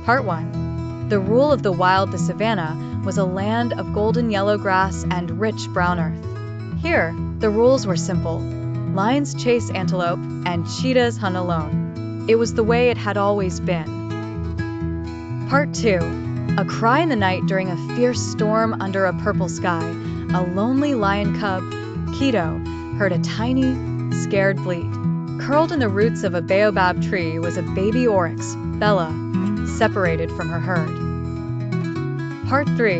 Part 1. The rule of the wild, the savannah, was a land of golden yellow grass and rich brown earth. Here, the rules were simple. Lions chase antelope, and cheetahs hunt alone. It was the way it had always been. Part 2. A cry in the night during a fierce storm under a purple sky. A lonely lion cub, Kito, heard a tiny, scared bleat. Curled in the roots of a baobab tree was a baby oryx, Bella, separated from her herd. Part 3.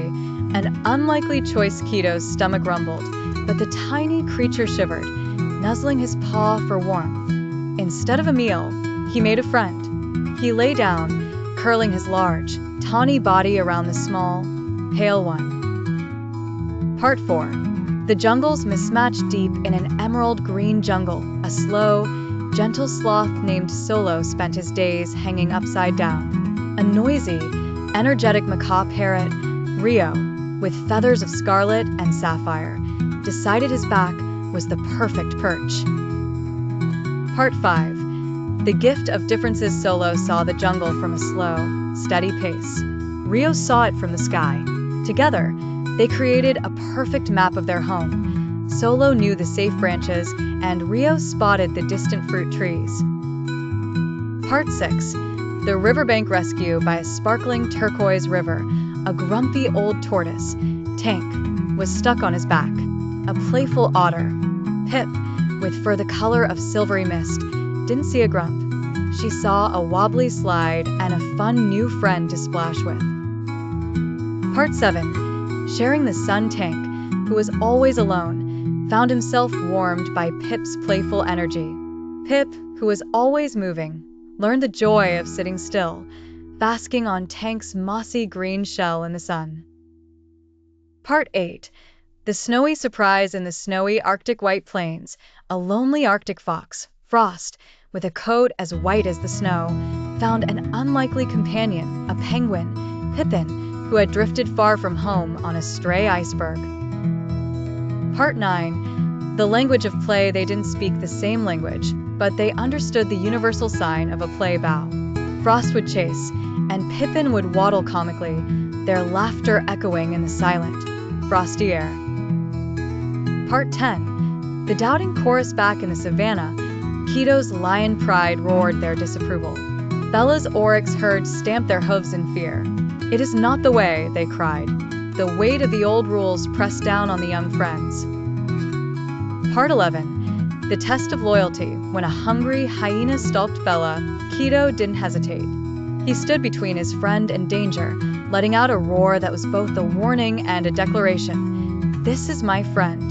An unlikely choice. Kito's stomach rumbled, but the tiny creature shivered, nuzzling his paw for warmth. Instead of a meal, he made a friend. He lay down, curling his large, tawny body around the small, pale one. Part 4. The jungle's mismatched deep in an emerald green jungle. A slow, gentle sloth named Solo spent his days hanging upside down. A noisy, energetic macaw parrot, Rio, with feathers of scarlet and sapphire, decided his back was the perfect perch. Part 5. The gift of differences. Solo saw the jungle from a slow, steady pace. Rio saw it from the sky. Together, they created a perfect map of their home. Solo knew the safe branches, and Rio spotted the distant fruit trees. Part 6. The riverbank rescue. By a sparkling turquoise river, a grumpy old tortoise, Tank, was stuck on his back. A playful otter, Pip, with fur the color of silvery mist, didn't see a grump. She saw a wobbly slide and a fun new friend to splash with. Part 7. Sharing the sun. Tank, who was always alone, found himself warmed by Pip's playful energy. Pip, who was always moving, learned the joy of sitting still, basking on Tank's mossy green shell in the sun. Part 8. The snowy surprise. In the snowy Arctic White Plains, a lonely Arctic fox, Frost, with a coat as white as the snow, found an unlikely companion, a penguin, Pippin, who had drifted far from home on a stray iceberg. Part 9. The language of play. They didn't speak the same language, but they understood the universal sign of a play bow. Frost would chase, and Pippin would waddle comically, their laughter echoing in the silent, frosty air. Part 10. The doubting chorus. Back in the savannah, Kito's lion pride roared their disapproval. Bella's oryx herd stamped their hooves in fear. "It is not the way," they cried. The weight of the old rules pressed down on the young friends. Part 11. The test of loyalty. When a hungry hyena stalked Bella, Kito didn't hesitate. He stood between his friend and danger, letting out a roar that was both a warning and a declaration. "This is my friend."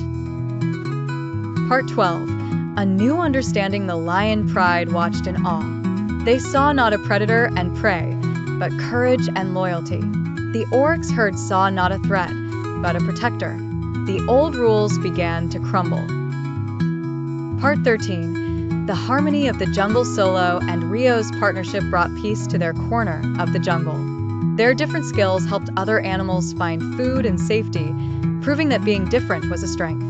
Part 12. A new understanding. The lion pride watched in awe. They saw not a predator and prey, but courage and loyalty. The oryx herd saw not a threat, but a protector. The old rules began to crumble. Part 13. The harmony of the jungle. Solo and Rio's partnership brought peace to their corner of the jungle. Their different skills helped other animals find food and safety, proving that being different was a strength.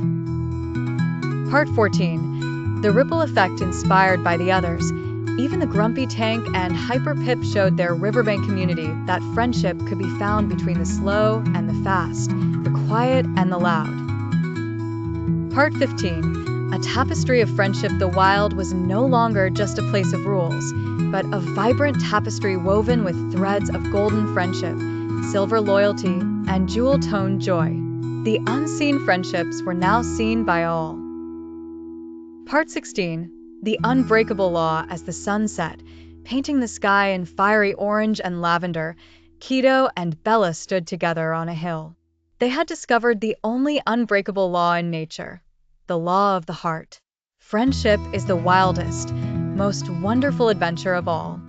Part 14. The ripple effect. Inspired by the others, even the grumpy Tank and Hyper Pip showed their riverbank community that friendship could be found between the slow and the fast, the quiet and the loud. Part 15. A tapestry of friendship. The wild was no longer just a place of rules, but a vibrant tapestry woven with threads of golden friendship, silver loyalty, and jewel-toned joy. The unseen friendships were now seen by all. Part 16. The unbreakable law. As the sun set, painting the sky in fiery orange and lavender, Kito and Bella stood together on a hill. They had discovered the only unbreakable law in nature, the law of the heart. Friendship is the wildest, most wonderful adventure of all.